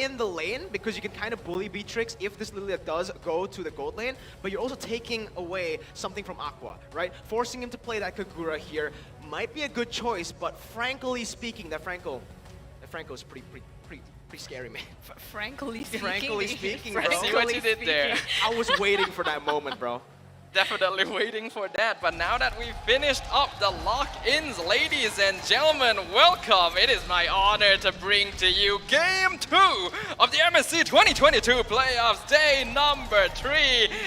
in the lane because you can kind of bully Beatrix if this Lilia does go to the gold lane, but you're also taking away something from Aqua, right? Forcing him to play that Kagura here might be a good choice, but frankly speaking, that Franco is pretty scary, man. Frankly speaking, bro. I see what you did there. I was waiting for that moment, bro. Definitely waiting for that, but now that we've finished up the lock-ins, ladies and gentlemen, welcome. It is my honor to bring to you Game 2 of the MSC 2022 Playoffs, day number 3.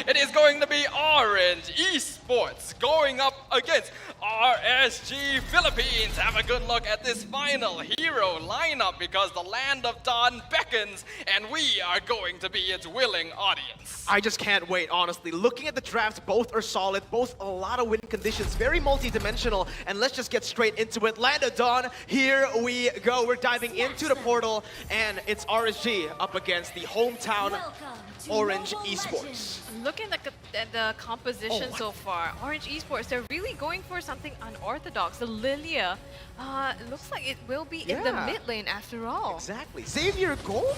It is going to be Orange Esports going up against RSG Philippines. Have a good look at this final hero lineup because the land of Dawn beckons, and we are going to be its willing audience. I just can't wait, honestly. Looking at the drafts, both are solid, both a lot of win conditions, very multi-dimensional, and let's just get straight into it. Land of Dawn, here we go. We're diving into the portal, and it's RSG up against the hometown Orange Esports. Looking at the composition so far, Orange Esports, they're really going for something unorthodox. The Lilia looks like it will be in the mid lane after all. Exactly. Xavier Gold?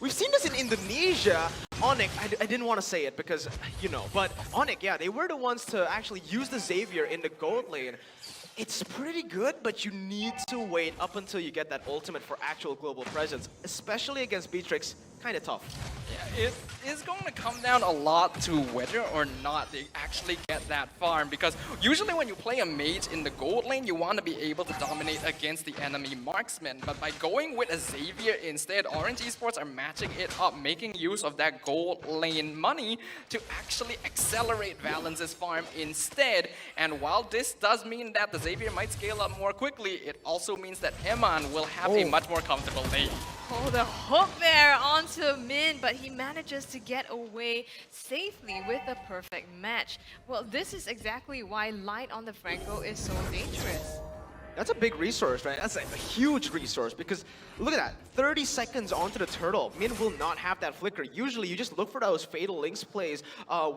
We've seen this in Indonesia. Onyx, I didn't want to say it because, you know, but Onyx, yeah, they were the ones to actually use the Xavier in the gold lane. It's pretty good, but you need to wait up until you get that ultimate for actual global presence, especially against Beatrix. Kind of tough. Yeah, it is going to come down a lot to whether or not they actually get that farm, because usually when you play a mage in the gold lane, you want to be able to dominate against the enemy marksman, but by going with a Xavier instead, Orange Esports are matching it up, making use of that gold lane money to actually accelerate Valenz's farm instead. And while this does mean that the Xavier might scale up more quickly, it also means that Emann will have a much more comfortable lane. Oh, the hook there onto Minnn, but he manages to get away safely with a perfect match. Well, this is exactly why light on the Franco is so dangerous. That's a big resource, right? That's a huge resource because look at that. 30 seconds onto the turtle. Minnn will not have that flicker. Usually you just look for those fatal links plays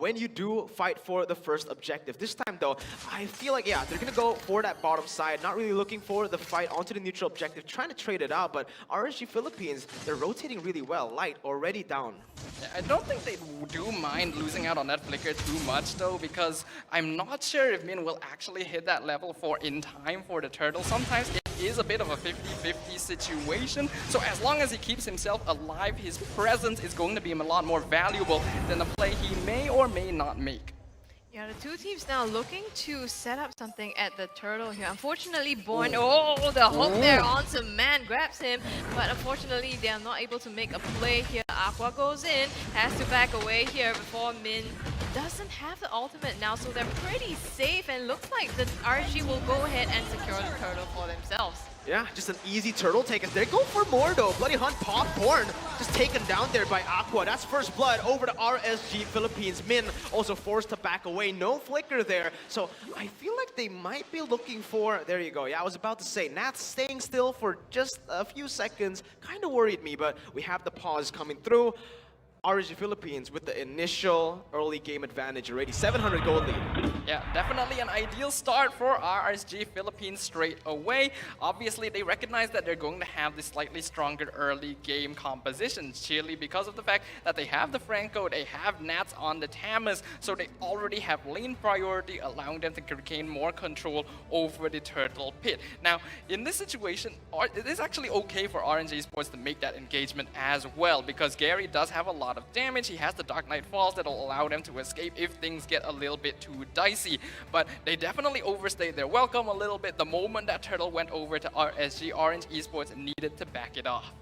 when you do fight for the first objective. This time though, I feel like, yeah, they're going to go for that bottom side, not really looking for the fight onto the neutral objective, trying to trade it out, but RSG Philippines, they're rotating really well. Light already down. Yeah, I don't think they do mind losing out on that flicker too much though, because I'm not sure if Minnn will actually hit that level 4 in time for the turtle. Sometimes it is a bit of a 50-50 situation, so as long as he keeps himself alive, his presence is going to be a lot more valuable than a play he may or may not make. Yeah, the two teams now looking to set up something at the turtle here. Unfortunately, Born, oh, the hook there onto Mannn, grabs him, but unfortunately they are not able to make a play here. Aqua goes in, has to back away here before Minnn doesn't have the ultimate now, so they're pretty safe, and looks like the RG will go ahead and secure the turtle for themselves. Yeah, just an easy turtle take. They go for more though. Bloody Hunt Popcorn just taken down there by Aqua. That's first blood over to RSG Philippines. Minnn also forced to back away. No flicker there. So I feel like they might be looking for, there you go. Yeah, I was about to say, Nathzz staying still for just a few seconds kind of worried me, but we have the pause coming through. RSG Philippines with the initial early game advantage already. 700 gold lead. Yeah, definitely an ideal start for RSG Philippines straight away. Obviously, they recognize that they're going to have this slightly stronger early game composition, chiefly because of the fact that they have the Franco, they have Nathzz on the Tamas, so they already have lane priority, allowing them to gain more control over the turtle pit. Now, in this situation, it is actually okay for RNG Esports to make that engagement as well, because Garyy does have a lot of damage. He has the Dark Knight Falls that will allow them to escape if things get a little bit too dicey. But they definitely overstayed their welcome a little bit. The moment that turtle went over to RSG, Orange Esports needed to back it off.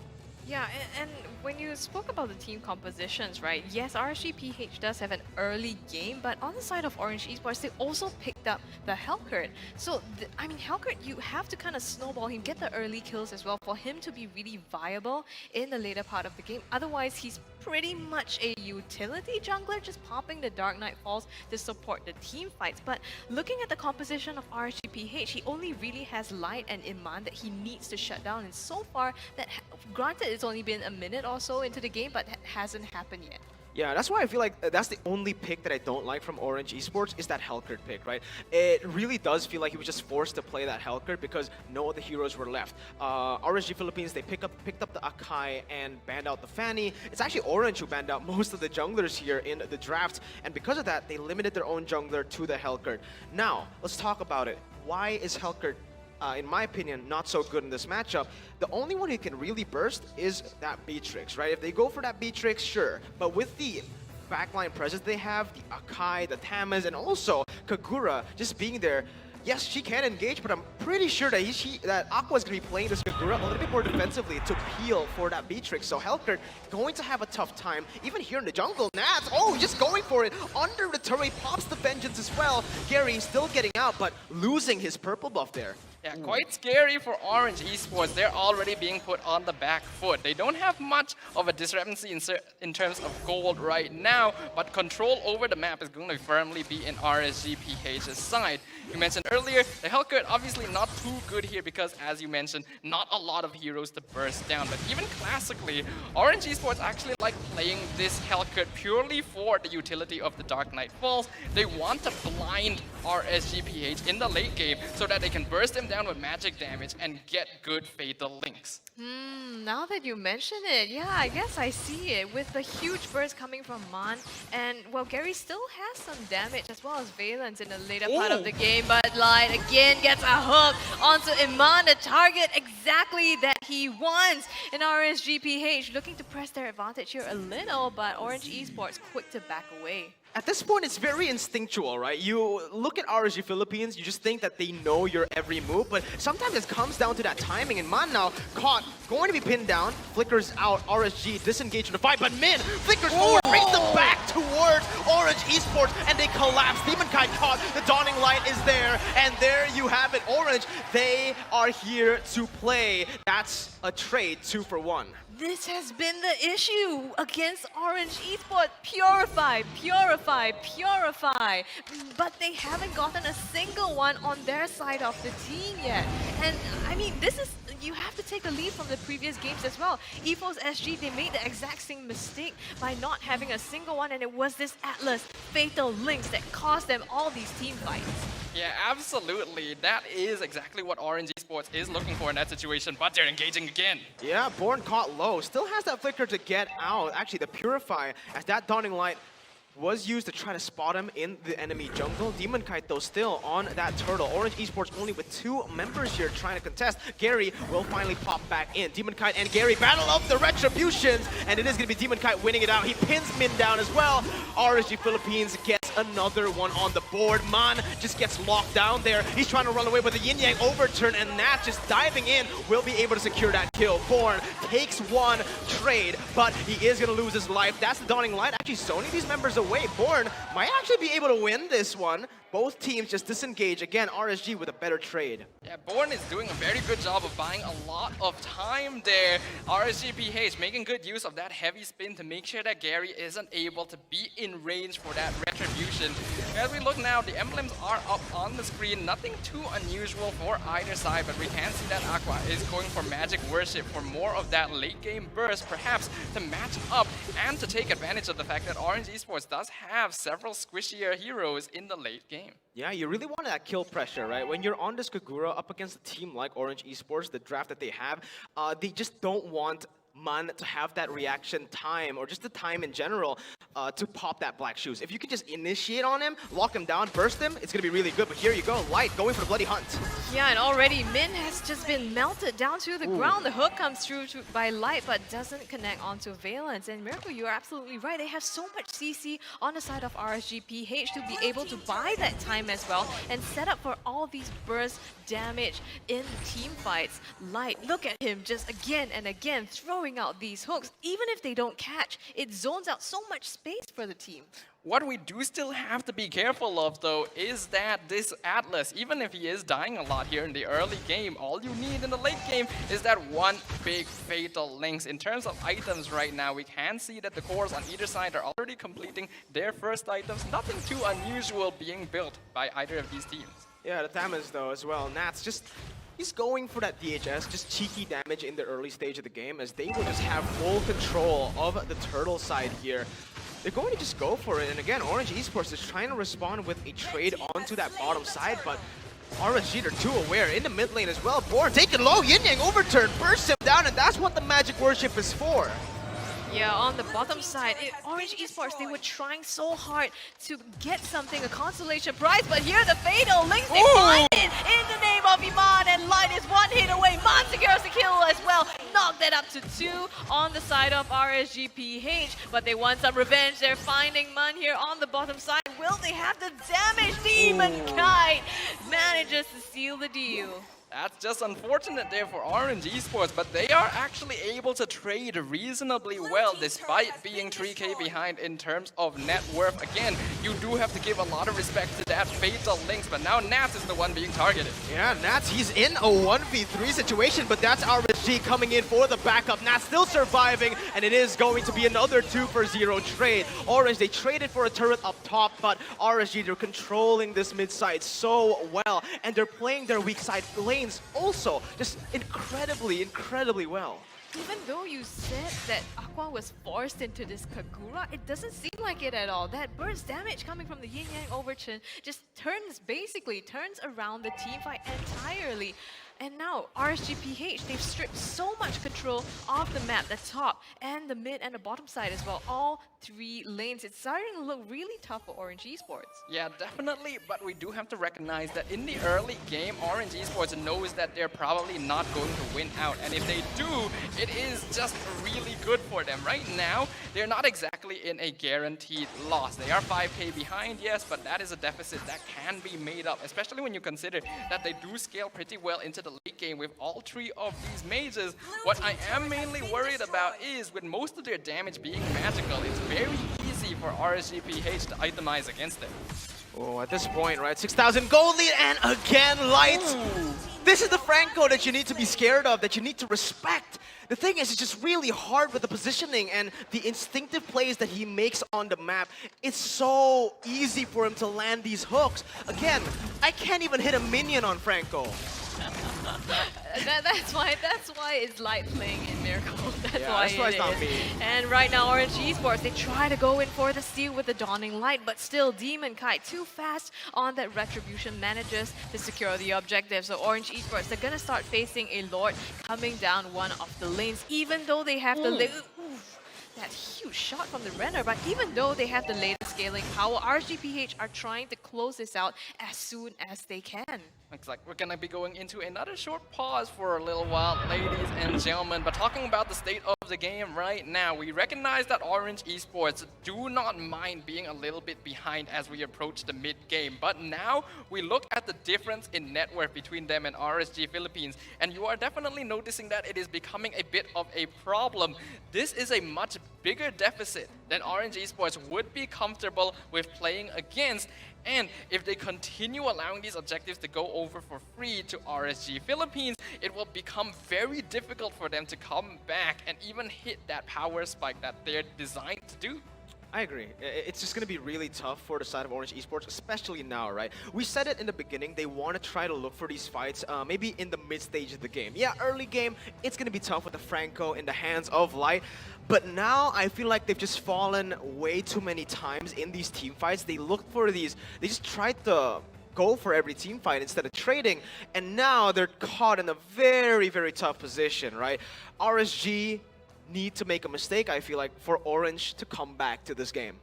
Yeah, and when you spoke about the team compositions, right? Yes, RSG-PH does have an early game, but on the side of Orange Esports, they also picked up the Hellcurt. So, I mean, Hellcurt, you have to kind of snowball him, get the early kills as well for him to be really viable in the later part of the game. Otherwise, he's pretty much a utility jungler, just popping the Dark Knight Falls to support the team fights. But looking at the composition of RSG-PH, he only really has Light and Emann that he needs to shut down. And so far, that granted, it's only been a minute or so into the game, but it hasn't happened yet. Yeah, that's why I feel like that's the only pick that I don't like from Orange Esports is that Helcurt pick, right? It really does feel like he was just forced to play that Helcurt because no other heroes were left. RSG Philippines, they picked up the Akai and banned out the Fanny. It's actually Orange who banned out most of the junglers here in the draft, and because of that, they limited their own jungler to the Helcurt. Now, let's talk about it. Why is Helcurt, in my opinion, not so good in this matchup? The only one who can really burst is that Beatrix, right? If they go for that Beatrix, sure. But with the backline presence they have, the Akai, the Nathzz, and also Kagura just being there, yes, she can engage, but I'm pretty sure that that Aqua is going to be playing this Kagura a little bit more defensively to peel for that Beatrix. So Helcurt going to have a tough time, even here in the jungle. Nathzz, oh, just going for it. Under the turret, pops the Vengeance as well. Garyy still getting out, but losing his purple buff there. Yeah, quite scary for Orange Esports. They're already being put on the back foot. They don't have much of a discrepancy in terms of gold right now, but control over the map is going to firmly be in RSG-PH's side. You mentioned earlier, the Helcurt obviously not too good here because, as you mentioned, not a lot of heroes to burst down. But even classically, Orange Esports actually like playing this Helcurt purely for the utility of the Dark Knight Falls. They want to blind RSG-PH in the late game so that they can burst him down with magic damage and get good fatal links. Now that you mention it, yeah, I guess I see it. With the huge burst coming from Mannn, and well, Garyy still has some damage as well as Valenz in the later part of the game, but Light again gets a hook onto Emann, the target exactly that he wants. And RSG-PH looking to press their advantage here a little, but Orange Esports quick to back away. At this point, it's very instinctual, right? You look at RSG Philippines, you just think that they know your every move, but sometimes it comes down to that timing, and Mannn now caught, going to be pinned down, flickers out, RSG disengaged in the fight, but Minnn flickers forward, brings them back towards Orange Esports, and they collapse. Demonkite caught, the Dawning Light is there, and there you have it. Orange, they are here to play. That's a trade 2 for 1. This has been the issue against Orange Esports. Purify, purify, purify. But they haven't gotten a single one on their side of the team yet. And I mean, this is, you have to take a lead from the previous games as well. EVOS SG, they made the exact same mistake by not having a single one, and it was this Atlas fatal links that caused them all these team fights. Yeah, absolutely. That is exactly what Orange Esports is looking for in that situation, but they're engaging again. Yeah, Born caught low. Still has that flicker to get out. Actually, the Purify, as that Dawning Light was used to try to spot him in the enemy jungle. Demonkite, though, still on that turtle. Orange Esports only with 2 members here trying to contest. Garyy will finally pop back in. Demonkite and Garyy battle of the retributions, and it is going to be Demonkite winning it out. He pins Minnn down as well. RSG Philippines gets another one on the board. Mannn just gets locked down there. He's trying to run away, but the Yin Yang overturn, and Nathzz just diving in will be able to secure that kill. Born takes 1 trade, but he is going to lose his life. That's the Dawning Light actually zoning these members away. Born might actually be able to win this one. Both teams just disengage. Again, RSG with a better trade. Yeah, Born is doing a very good job of buying a lot of time there. RSG-PH making good use of that heavy spin to make sure that Garyy isn't able to be in range for that retribution. As we look now, the emblems are up on the screen. Nothing too unusual for either side, but we can see that Aqua is going for Magic Worship for more of that late game burst, perhaps to match up and to take advantage of the fact that Orange Esports does have several squishier heroes in the late game. Yeah, you really want that kill pressure, right? When you're on this Kagura up against a team like Orange Esports, the draft that they have, they just don't want Mannn to have that reaction time, or just the time in general, to pop that Black Shoes. If you can just initiate on him, lock him down, burst him, it's going to be really good. But here you go, Light going for the Bloody Hunt. Yeah, and already Minnn has just been melted down to the ground. The hook comes through by Light, but doesn't connect onto Valenz. And Miracle, you're absolutely right. They have so much CC on the side of RSG-PH to be able to buy that time as well and set up for all these burst damage in team fights. Light, look at him just again and again throwing out these hooks. Even if they don't catch, it zones out so much space for the team. What we do still have to be careful of, though, is that this Atlas, even if he is dying a lot here in the early game, all you need in the late game is that 1 big fatal links. In terms of items right now, we can see that the cores on either side are already completing their first items. Nothing too unusual being built by either of these teams. Yeah, the Nathzz though as well. Nathzz just, he's going for that DHS, just cheeky damage in the early stage of the game, as they will just have full control of the turtle side here. they're going to just go for it. And again, Orange Esports is trying to respond with a trade onto that bottom side, but RSG, they're too aware. In the mid lane as well, Born taking low, Yin Yang overturn, bursts him down, and that's what the Magic Worship is for. Yeah, on the bottom side, Orange Esports, they were trying so hard to get something, a consolation prize, but here the Fatal Links, they find it in the name of Emann, and Light is one hit away. Mannn secures the kill as well. Knock that up to 2 on the side of RSG-PH, but they want some revenge. They're finding Mannn here on the bottom side. Will they have the damage? Demonkite manages to seal the deal. That's just unfortunate there for Orange Esports, but they are actually able to trade reasonably well despite being 3k behind in terms of net worth. Again, you do have to give a lot of respect to that Fatal Links, but now Nathzz is the one being targeted. Yeah, Nathzz, he's in a 1v3 situation, but that's RSG coming in for the backup. Nathzz still surviving, and it is going to be another 2-for-0 trade. Orange, they traded for a turret up top, but RSG, they're controlling this mid side so well, and they're playing their weak side lanes also just incredibly well. Even though you said that Aqua was forced into this Kagura, it doesn't seem like it at all. That burst damage coming from the Yin Yang overturn just basically turns around the team fight entirely. And now, RSG-PH, they've stripped so much control of the map, the top and the mid and the bottom side as well. All 3 lanes. It's starting to look really tough for Orange Esports. Yeah, definitely, but we do have to recognize that in the early game, Orange Esports knows that they're probably not going to win out. And if they do, it is just really good for them. Right now, they're not exactly in a guaranteed loss. They are 5k behind, yes, but that is a deficit that can be made up, especially when you consider that they do scale pretty well into the late game with all 3 of these mages. What I am mainly worried about is with most of their damage being magical, it's very easy for RSG-PH to itemize against them. Oh, at this point, right, 6,000 gold lead, and again, Light. This is the Franco that you need to be scared of, that you need to respect. The thing is, it's just really hard with the positioning and the instinctive plays that he makes on the map. It's so easy for him to land these hooks. Again, I can't even hit a minion on Franco. That's why it's Light playing in Miracle. That's why it's not me. And right now, Orange Esports, they try to go in for the steal with the Dawning Light, but still Demonkite too fast on that Retribution manages to secure the objective. So Orange Esports, they're gonna start facing a Lord coming down one of the lanes, even though they have the that huge shot from the Renner, but even though they have the latest scaling power, RSG-PH are trying to close this out as soon as they can. Looks like we're gonna be going into another short pause for a little while, ladies and gentlemen. But talking about the state of the game right now, we recognize that Orange Esports do not mind being a little bit behind as we approach the mid-game. But now we look at the difference in net worth between them and RSG Philippines, and you are definitely noticing that it is becoming a bit of a problem. This is a much bigger deficit than Orange Esports would be comfortable with playing against. And if they continue allowing these objectives to go over for free to RSG Philippines, it will become very difficult for them to come back and even hit that power spike that they're designed to do. I agree. It's just going to be really tough for the side of Orange Esports, especially now, right? We said it in the beginning, they want to try to look for these fights, maybe in the mid-stage of the game. Yeah, early game, it's going to be tough with the Franco in the hands of Light. But now, I feel like they've just fallen way too many times in these team fights. They look for these, they just tried to go for every team fight instead of trading. And now they're caught in a very tough position, right? RSG need to make a mistake, I feel like, for Orange to come back to this game.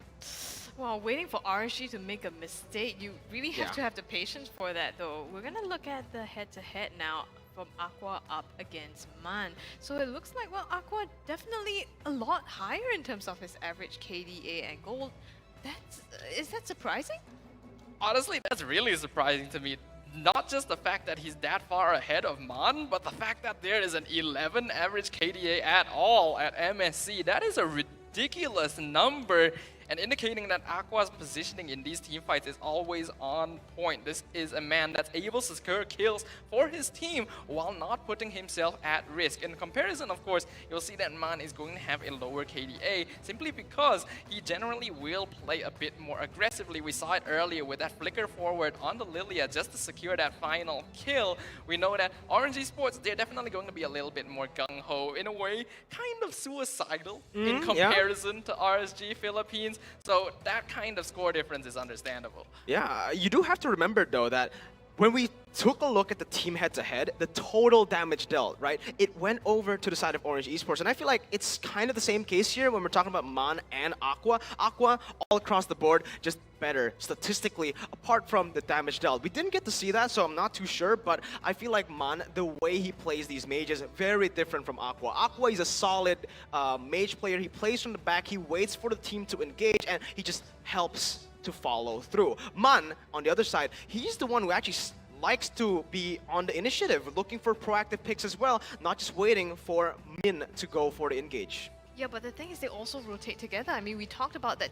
Well, waiting for RSG to make a mistake, you really have to have the patience for that, though. We're gonna look at the head-to-head now from Aqua up against Mannn. So it looks like, well, Aqua definitely a lot higher in terms of his average KDA and gold. Is that surprising? Honestly, that's really surprising to me. Not just the fact that he's that far ahead of Mannn, but the fact that there is an 11 average KDA at all at MSC. That is a ridiculous number, and indicating that Aqua's positioning in these team fights is always on point. This is a man that's able to secure kills for his team while not putting himself at risk. In comparison, of course, you'll see that Mannn is going to have a lower KDA simply because he generally will play a bit more aggressively. We saw it earlier with that flicker forward on the Lilia just to secure that final kill. We know that Orange Esports, they're definitely going to be a little bit more gung-ho, in a way, kind of suicidal in comparison to RSG Philippines. Philippines. So that kind of score difference is understandable. Yeah, you do have to remember though that when we took a look at the team head-to-head, the total damage dealt, right? It went over to the side of Orange Esports, and I feel like it's kind of the same case here when we're talking about Mannn and Aqua. Aqua, all across the board, just better statistically, apart from the damage dealt. We didn't get to see that, so I'm not too sure, but I feel like Mannn, the way he plays these mages, very different from Aqua. Aqua is a solid mage player. He plays from the back, he waits for the team to engage, and he just helps to follow through. Mannn, on the other side, he's the one who actually likes to be on the initiative, looking for proactive picks as well, not just waiting for Minnn to go for the engage. Yeah, but the thing is, they also rotate together. I mean, we talked about that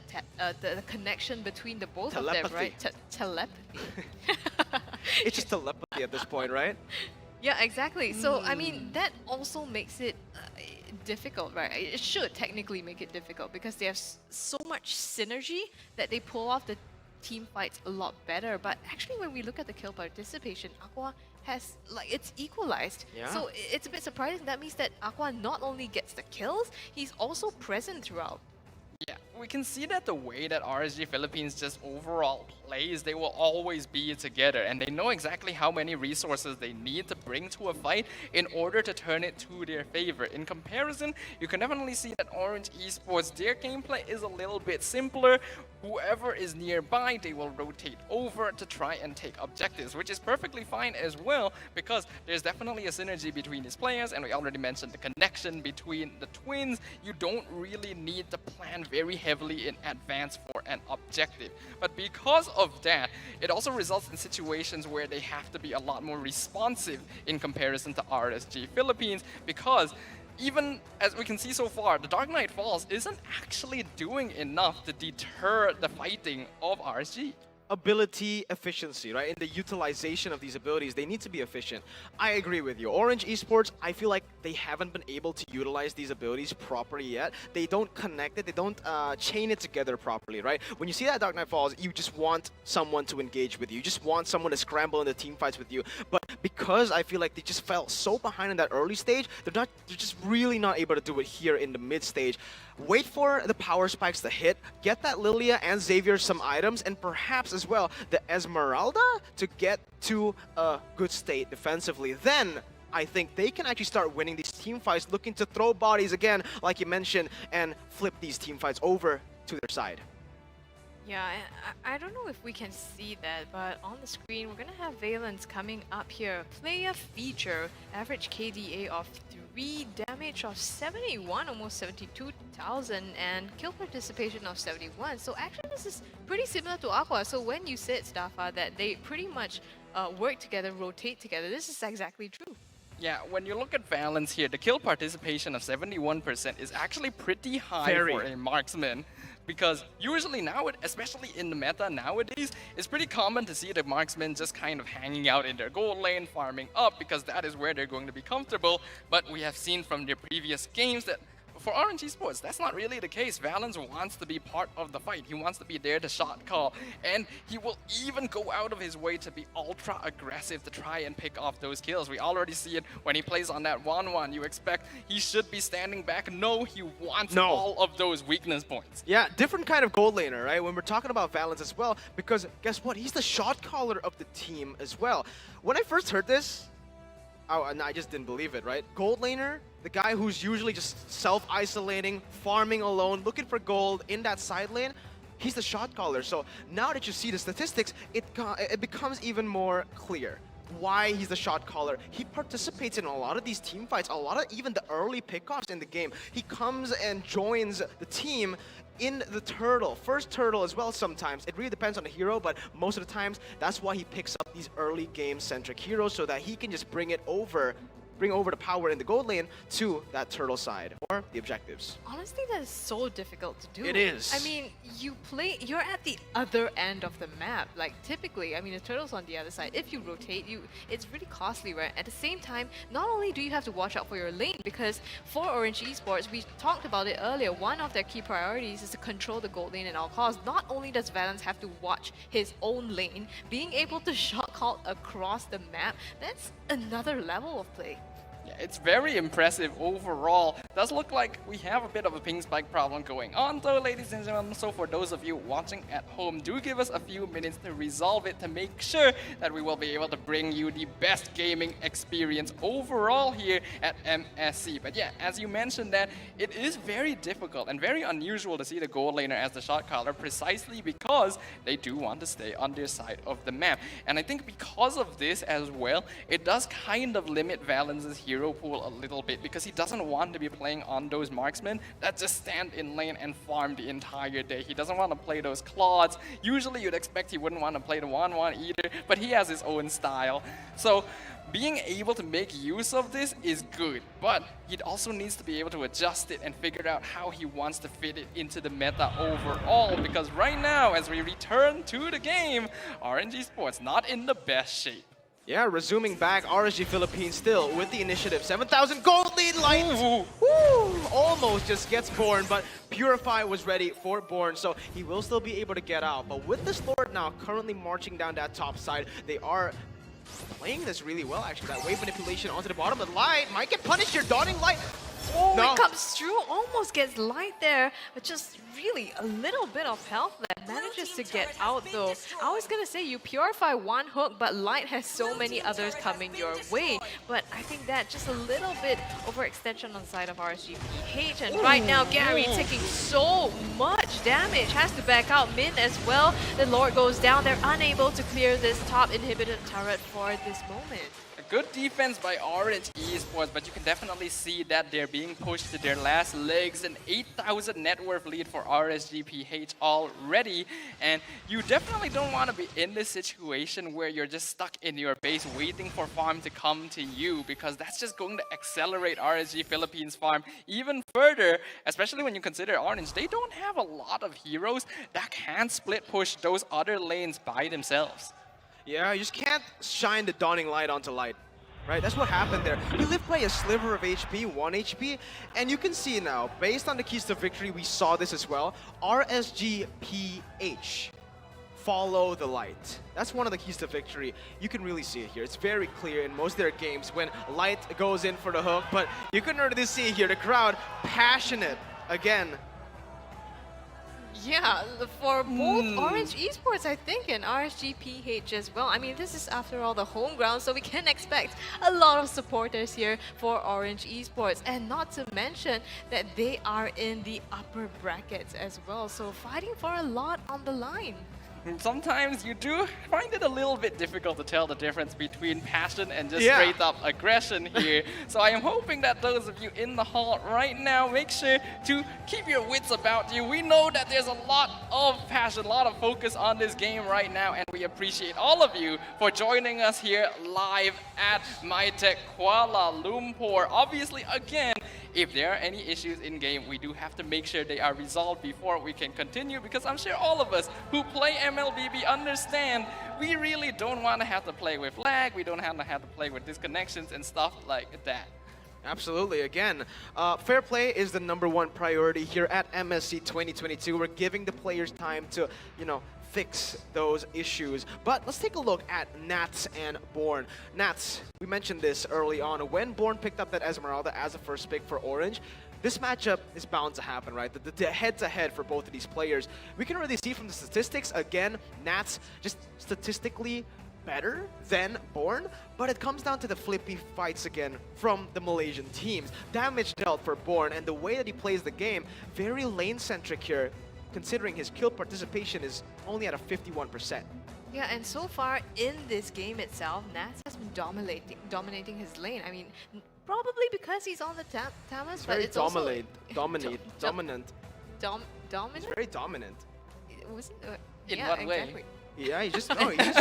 the connection between the both of them, right? Telepathy. It's just telepathy at this point, right? Yeah, exactly. So, I mean, that also makes it difficult, right? It should technically make it difficult because they have so much synergy that they pull off the team fights a lot better. But actually, when we look at the kill participation, Aqua has, like, it's equalized. Yeah. So it's a bit surprising. That means that Aqua not only gets the kills, he's also present throughout. Yeah, we can see that the way that RSG Philippines just overall plays, they will always be together, and they know exactly how many resources they need to bring to a fight in order to turn it to their favor. In comparison, you can definitely see that Orange Esports, their gameplay is a little bit simpler. Whoever is nearby, they will rotate over to try and take objectives, which is perfectly fine as well, because there's definitely a synergy between these players, and we already mentioned the connection between the twins. You don't really need to plan very heavily in advance for an objective. But because of that, it also results in situations where they have to be a lot more responsive in comparison to RSG Philippines, because even as we can see so far, the Dark Knight Falls isn't actually doing enough to deter the fighting of RSG. Ability efficiency, right? In the utilization of these abilities, they need to be efficient. I agree with you. Orange Esports, I feel like they haven't been able to utilize these abilities properly yet. They don't connect it, they don't chain it together properly, right? When you see that Dark Knight Falls, you just want someone to engage with you. You just want someone to scramble in the team fights with you. But because I feel like they just fell so behind in that early stage, they're just really not able to do it here in the mid stage. Wait for the power spikes to hit, get that Lilia and Xavier some items, and perhaps as well the Esmeralda to get to a good state defensively. Then I think they can actually start winning these team fights, looking to throw bodies again, like you mentioned, and flip these team fights over to their side. Yeah, I don't know if we can see that, but on the screen, we're going to have Valenz coming up here. Player feature, average KDA of 3, damage of 71, almost 72,000, and kill participation of 71. So actually, this is pretty similar to Aqua. So when you said, Staffa, that they pretty much work together, rotate together, this is exactly true. Yeah, when you look at Valenz here, the kill participation of 71% is actually pretty high for a marksman. Because usually now, especially in the meta nowadays, it's pretty common to see the marksmen just kind of hanging out in their gold lane, farming up, because that is where they're going to be comfortable. But we have seen from their previous games that for Orange Esports, that's not really the case. Valenz wants to be part of the fight. He wants to be there to shot call. And he will even go out of his way to be ultra aggressive to try and pick off those kills. We already see it when he plays on that 1-1. You expect he should be standing back. No, he wants all of those weakness points. Yeah, different kind of gold laner, right? When we're talking about Valenz as well, because guess what? He's the shot caller of the team as well. When I first heard this, and I just didn't believe it, right? Gold laner, the guy who's usually just self-isolating, farming alone, looking for gold in that side lane, he's the shot caller. So now that you see the statistics, it becomes even more clear why he's the shot caller. He participates in a lot of these team fights, a lot of even the early pickoffs in the game. He comes and joins the team in the turtle, first turtle as well sometimes. It really depends on the hero, but most of the times, that's why he picks up these early game-centric heroes so that he can just bring over the power in the gold lane to that turtle side or the objectives. Honestly, that is so difficult to do. It is. I mean, you're at the other end of the map. Like typically, I mean, the turtle's on the other side. If you rotate, it's really costly, right? At the same time, not only do you have to watch out for your lane, because for Orange Esports, we talked about it earlier, one of their key priorities is to control the gold lane at all costs. Not only does Valenz have to watch his own lane, being able to shot call across the map, that's another level of play. Yeah, it's very impressive overall. Does look like we have a bit of a ping spike problem going on though, ladies and gentlemen. So for those of you watching at home, do give us a few minutes to resolve it to make sure that we will be able to bring you the best gaming experience overall here at MSC. But yeah, as you mentioned that, it is very difficult and very unusual to see the gold laner as the shot caller precisely because they do want to stay on their side of the map. And I think because of this as well, it does kind of limit Valenz's hero pool a little bit because he doesn't want to be playing on those marksmen that just stand in lane and farm the entire day. He doesn't want to play those Claudes. Usually you'd expect he wouldn't want to play the 1-1 either, but he has his own style. So being able to make use of this is good, but he also needs to be able to adjust it and figure out how he wants to fit it into the meta overall, because right now, as we return to the game, RNG Esports not in the best shape. Yeah, resuming back, RSG Philippines still with the initiative. 7,000 gold lead, Light! Woo! Almost just gets Born, but Purify was ready for Born, so he will still be able to get out. But with this Lord now currently marching down that top side, they are playing this really well, actually. That wave manipulation onto the bottom, but Light might get punished here. Dawning Light. Oh, No. it comes through, almost gets Light there, but just really a little bit of health that manages to get out though. I was gonna say you purify one hook, but Light has so many others coming your way. But I think that just a little bit overextension on the side of RSG-PH, and right now Garyy taking so much damage, has to back out. Minnn as well. The Lord goes down. They're unable to clear this top inhibited turret for this moment. Good defense by Orange Esports, but you can definitely see that they're being pushed to their last legs. An 8,000 net worth lead for RSG-PH already. And you definitely don't want to be in this situation where you're just stuck in your base waiting for farm to come to you, because that's just going to accelerate RSG Philippines farm even further, especially when you consider Orange. They don't have a lot of heroes that can split push those other lanes by themselves. Yeah, you just can't shine the Dawning Light onto Light, right? That's what happened there. He lived by a sliver of HP, 1 HP, and you can see now, based on the keys to victory, we saw this as well. RSG-PH, follow the light. That's one of the keys to victory. You can really see it here. It's very clear in most of their games when Light goes in for the hook, but you can already see here the crowd passionate again. Yeah, for both Orange Esports, I think, and RSG-PH as well. I mean, this is, after all, the home ground, so we can expect a lot of supporters here for Orange Esports. And not to mention that they are in the upper brackets as well, so fighting for a lot on the line. Sometimes you do find it a little bit difficult to tell the difference between passion and just Yeah. straight up aggression here. So I am hoping that those of you in the hall right now, make sure to keep your wits about you. We know that there's a lot of passion, a lot of focus on this game right now, and we appreciate all of you for joining us here live at MyTech Kuala Lumpur. Obviously, again, if there are any issues in game, we do have to make sure they are resolved before we can continue, because I'm sure all of us who play MLBB understand we really don't want to have to play with lag, we don't have to play with disconnections and stuff like that. Absolutely. Again, fair play is the #1 priority here at MSC 2022. We're giving the players time to, fix those issues. But let's take a look at Nathzz and Born. Nathzz, we mentioned this early on. When Born picked up that Esmeralda as a first pick for Orange, this matchup is bound to happen, right? The head-to-head for both of these players. We can really see from the statistics, again, Nathzz just statistically better than Born, but it comes down to the flippy fights again from the Malaysian teams. Damage dealt for Born, and the way that he plays the game, very lane-centric here, considering his kill participation is only at a 51%. Yeah, and so far in this game itself, Nathzz has been dominating his lane. I mean, probably because he's on the Tamas, but it's dominant. dominant. He's very dominant. Was it? In yeah, what way? exactly. Yeah, he's just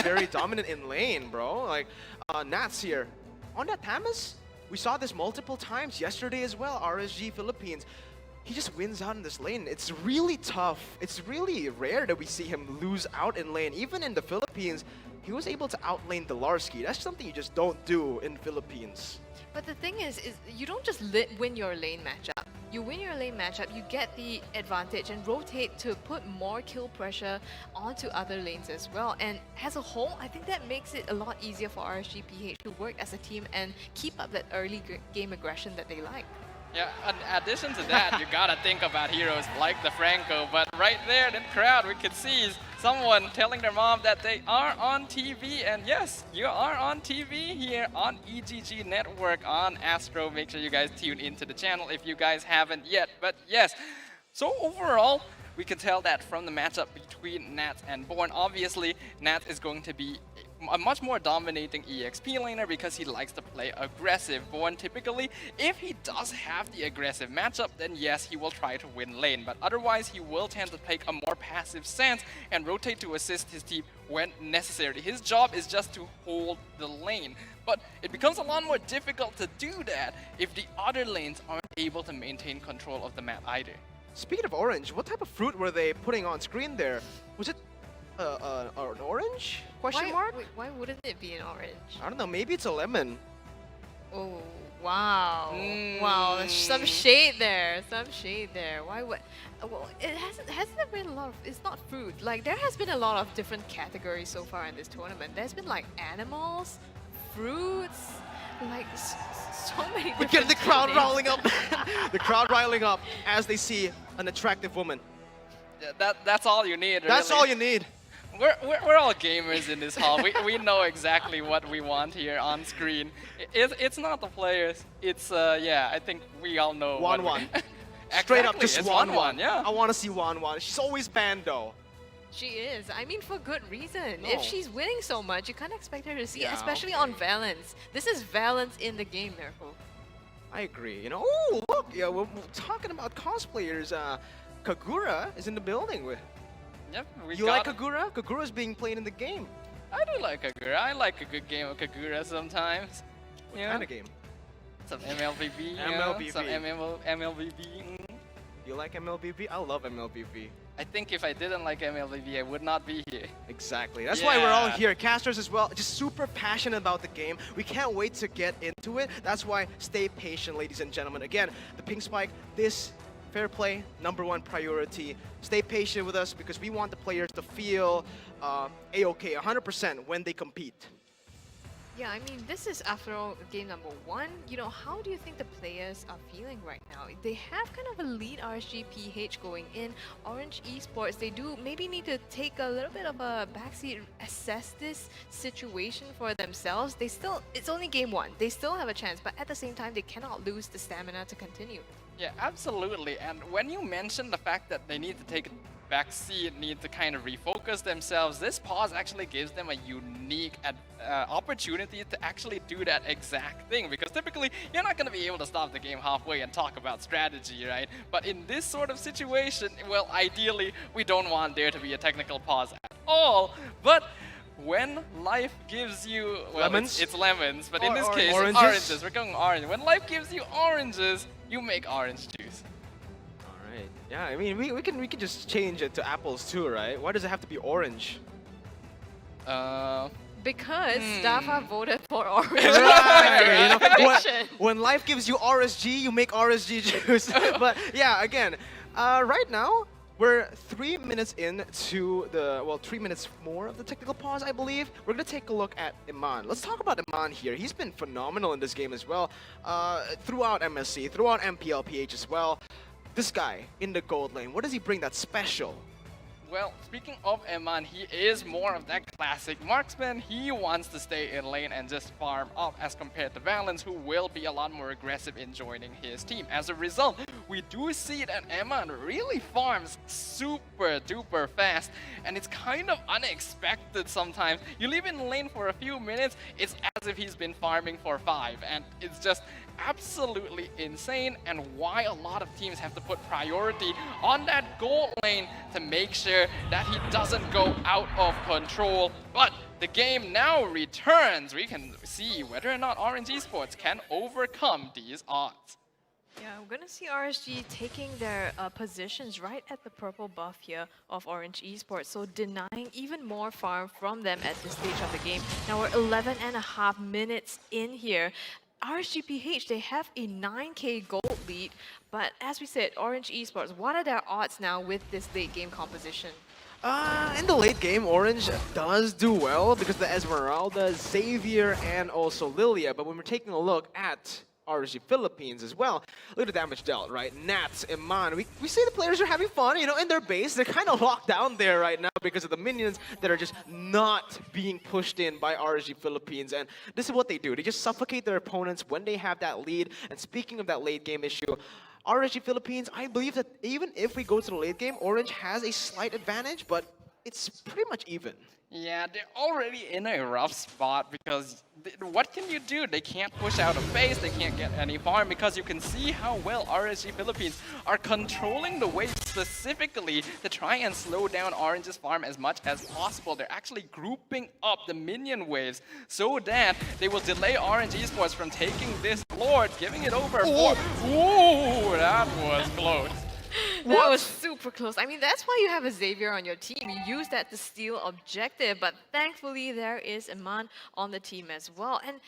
very dominant in lane, bro. Like, Nathzz here. On that Tamas, we saw this multiple times yesterday as well, RSG Philippines. He just wins out in this lane. It's really tough. It's really rare that we see him lose out in lane. Even in the Philippines, he was able to outlane Delarski. That's something you just don't do in Philippines. But the thing is you don't just win your lane matchup. you win your lane matchup, you get the advantage and rotate to put more kill pressure onto other lanes as well. And as a whole, I think that makes it a lot easier for RSG-PH to work as a team and keep up that early game aggression that they like. Yeah, in addition to that, you gotta think about heroes like the Franco, but right there in the crowd we can see someone telling their mom that they are on TV, and yes, you are on TV here on EGG Network on Astro. Make sure you guys tune into the channel if you guys haven't yet, but yes. So overall, we can tell that from the matchup between Nathzz and Born. Obviously, Nathzz is going to be a much more dominating EXP laner because he likes to play aggressive. Born typically, if he does have the aggressive matchup, then yes, he will try to win lane. But otherwise, he will tend to take a more passive stance and rotate to assist his team when necessary. His job is just to hold the lane. But it becomes a lot more difficult to do that if the other lanes aren't able to maintain control of the map either. Speaking of orange, what type of fruit were they putting on screen there? Was it an orange? Question mark? Wait, why wouldn't it be an orange? I don't know, maybe it's a lemon. Oh, wow. Wow, there's some shade there. Some shade there. Why would... Well, hasn't there been a lot of... It's not fruit. Like, there has been a lot of different categories so far in this tournament. There's been, like, animals, fruits, like, so many different... We're getting the crowd names. riling up. The crowd riling up as they see an attractive woman. Yeah, that's all you need, That's really. all you need. We're all gamers in this hall. We know exactly what we want here on screen. It's not the players. It's yeah. I think we all know. 1-1. Exactly, Straight up, just it's 1-1. Yeah. I want to see 1-1. She's always banned though. She is. I mean, for good reason. No. If she's winning so much, you can't expect her to see, Yeah, especially okay. on Valenz. This is Valenz in the game, therefore. I agree. You know, oh look, yeah, we're talking about cosplayers. Kagura is in the building. Yep. You like Kagura? Kagura's being played in the game. I do like Kagura. I like a good game of Kagura sometimes. What Yeah. kind of game? Some MLBB. you know, MLBB. Some MLBB. You like MLBB? I love MLBB. I think if I didn't like MLBB, I would not be here. Exactly. That's why we're all Yeah. here. Casters as well, just super passionate about the game. We can't wait to get into it. That's why stay patient, ladies and gentlemen. Again, the pink spike, this fair play, #1 priority. Stay patient with us because we want the players to feel A-OK 100% when they compete. Yeah, I mean, this is, after all, game #1. You know, how do you think the players are feeling right now? They have kind of a lead RSG-PH going in. Orange Esports, they do maybe need to take a little bit of a backseat, assess this situation for themselves. They still, it's only game 1. They still have a chance, but at the same time, they cannot lose the stamina to continue. Yeah, absolutely. And when you mention the fact that they need to take a backseat, need to kind of refocus themselves, this pause actually gives them a unique opportunity to actually do that exact thing. Because typically, you're not going to be able to stop the game halfway and talk about strategy, right? But in this sort of situation, well, ideally, we don't want there to be a technical pause at all. But when life gives you, well, Lemons? it's lemons, but in this case, oranges? oranges. We're going orange. When life gives you oranges, you make orange juice. All right. Yeah, I mean, we can just change it to apples too, right? Why does it have to be orange? Because Staffa voted for Orange. Right. You know, Prediction. when life gives you RSG, you make RSG juice. But yeah, again, right now we're 3 minutes into the 3 minutes more of the technical pause, I believe. We're gonna take a look at Emann. Let's talk about Emann here. He's been phenomenal in this game as well, throughout MSC, throughout MPLPH as well. This guy in the gold lane, what does he bring that's special? Well, speaking of Emann, he is more of that classic marksman. He wants to stay in lane and just farm up as compared to Valenz, who will be a lot more aggressive in joining his team. As a result, we do see that Emann really farms super duper fast, and it's kind of unexpected sometimes. You leave in lane for a few minutes, it's as if he's been farming for 5, and it's just absolutely insane, and why a lot of teams have to put priority on that gold lane to make sure that he doesn't go out of control. But the game now returns. We can see whether or not Orange Esports can overcome these odds. Yeah, we're gonna see RSG taking their positions right at the purple buff here of Orange Esports, so denying even more farm from them at this stage of the game. Now we're 11.5 minutes in here. RSG-PH, they have a 9k gold lead, but as we said, Orange Esports, what are their odds now with this late game composition? In the late game, Orange does do well because the Esmeralda, Xavier, and also Lilia. But when we're taking a look at RSG Philippines as well, look at the damage dealt, right? Nathzz, Emann, we see the players are having fun, you know, in their base. They're kind of locked down there right now because of the minions that are just not being pushed in by RSG Philippines. And this is what they do. They just suffocate their opponents when they have that lead. And speaking of that late game issue, RSG Philippines, I believe that even if we go to the late game, Orange has a slight advantage, but it's pretty much even. Yeah, they're already in a rough spot because what can you do? They can't push out a base, they can't get any farm because you can see how well RSG Philippines are controlling the wave specifically to try and slow down Orange's farm as much as possible. They're actually grouping up the minion waves so that they will delay Orange Esports from taking this Lord, giving it over for... Ooh, that was close. That was super close. I mean, that's why you have a Xavier on your team. You use that to steal objective, but thankfully there is Emann on the team as well. And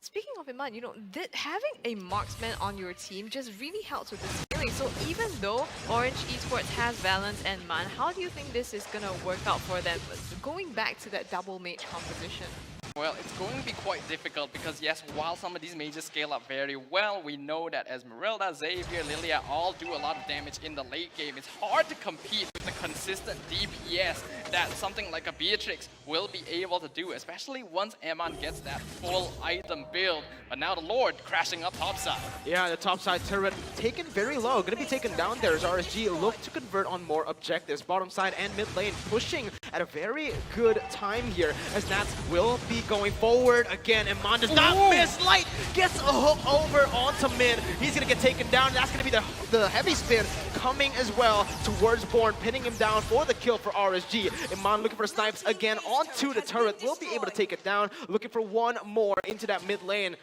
speaking of Emann, you know, having a marksman on your team just really helps with the scaling. So even though Orange Esports has Valenz and Mannn, how do you think this is going to work out for them? Going back to that double mage composition. Well, it's going to be quite difficult because yes, while some of these mages scale up very well, we know that Esmeralda, Xavier, Lilia all do a lot of damage in the late game. It's hard to compete with the consistent DPS that something like a Beatrix will be able to do, especially once Emann gets that full item build. But now the Lord crashing up topside. Yeah, the topside turret taken very low, going to be taken down there as RSG look to convert on more objectives. Bottom side and mid lane pushing at a very good time here as Nathzz will be going forward again, and Mannn does not miss. Light gets a hook over onto Minnn. He's gonna get taken down. That's gonna be the heavy spin coming as well towards Born, pinning him down for the kill for RSG. Emann looking for snipes again onto the turret. Will be able to take it down. Looking for one more into that mid lane.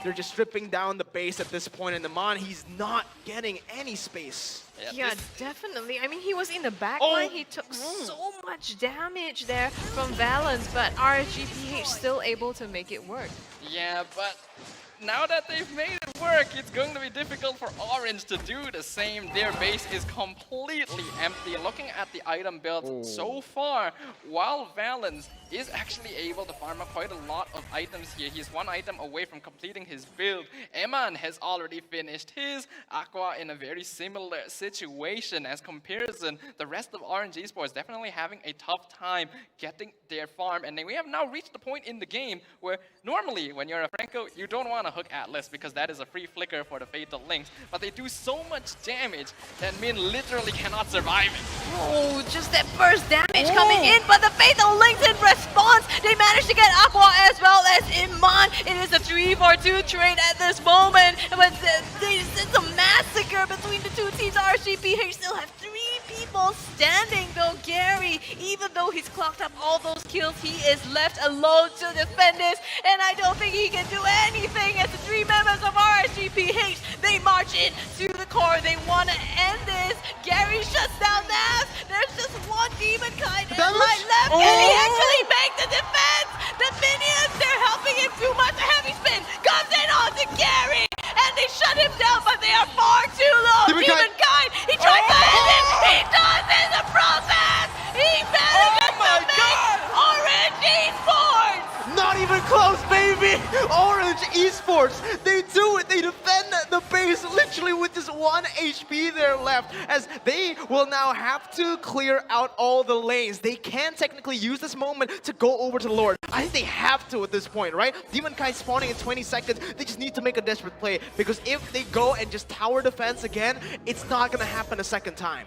They're just stripping down the base at this point, and Emann, he's not getting any space. Yeah, definitely. I mean, he was in the back line. He took so much damage there from Valenz, but RSG-PH still able to make it work. Yeah, but now that they've made it work, it's going to be difficult for Orange to do the same. Their base is completely empty. Looking at the item build so far, while Valenz is actually able to farm up quite a lot of items here. He's one item away from completing his build. Emann has already finished his. Aqua in a very similar situation as comparison. The rest of Orange Esports definitely having a tough time getting their farm. And we have now reached the point in the game where normally when you're a Franco, you don't want to hook Atlas because that is a free flicker for the Fatal Links. But they do so much damage that Minnn literally cannot survive it. Oh, just that burst damage coming in, but the Fatal Links in response, they managed to get Aqua as well as Emann. It is a 3-4-2 trade at this moment, but it's a massacre between the two teams. RSG-PH still have 3 people standing though. Garyy, even though he's clocked up all those kills, he is left alone to defend this, and I don't think he can do anything as the 3 members of RSG-PH, they march in to the core. They want to end this. Garyy shuts down Nathzz. There's just one Demonkite and Light left. Can he actually make the defense? The minions, they're helping him too much. A heavy spin comes in onto Garyy, and they shut him down, but they are far too low. Demonkite, he tried to end it. He does in the process. He manages to make Orange Esports. Not even close, baby! Orange Esports, they do it! They defend the base literally with just 1 HP there left, as they will now have to clear out all the lanes. They can technically use this moment to go over to the Lord. I think they have to at this point, right? Demonkite spawning in 20 seconds, they just need to make a desperate play, because if they go and just tower defense again, it's not gonna happen a second time.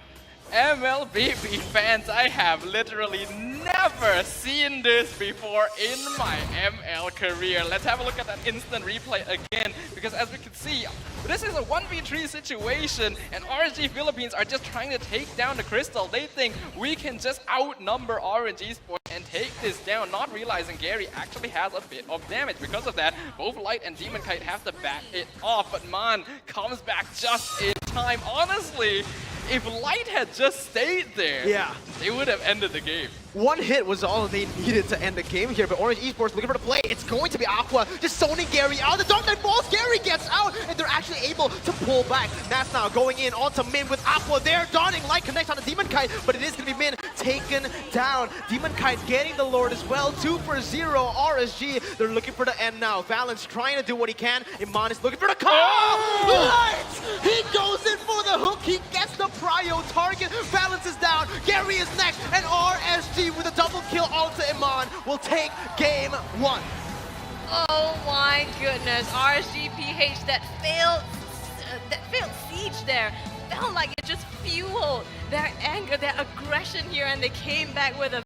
MLBB fans, I have literally never seen this before in my ML career. Let's have a look at that instant replay again, because as we can see, this is a 1v3 situation, and RSG Philippines are just trying to take down the Crystal. They think we can just outnumber Orange Esports and take this down, not realizing Garyy actually has a bit of damage. Because of that, both Light and Demonkite have to back it off, but Mannn comes back just in time. Honestly, if Light had just stayed there, Yeah. they would have ended the game. One hit was all they needed to end the game here, but Orange Esports looking for the play. It's going to be Aqua just zoning Garyy out. The Dark Knight falls, Garyy gets out, and they're actually able to pull back. Nathzz now going in onto Minnn with Aqua there. Donning Light connects on the Demonkite, but it is going to be Minnn taken down. Demonkite getting the Lord as well. 2 for 0, RSG. They're looking for the end now. Valenz trying to do what he can. Emann is looking for the call. Light! He goes in for the hook. He gets the prio target. Valenz is down. Garyy is next, and RSG with a double kill onto Emann will take game 1. Oh my goodness, RSG-PH that failed siege there. Felt like it just fueled their anger, their aggression here, and they came back with a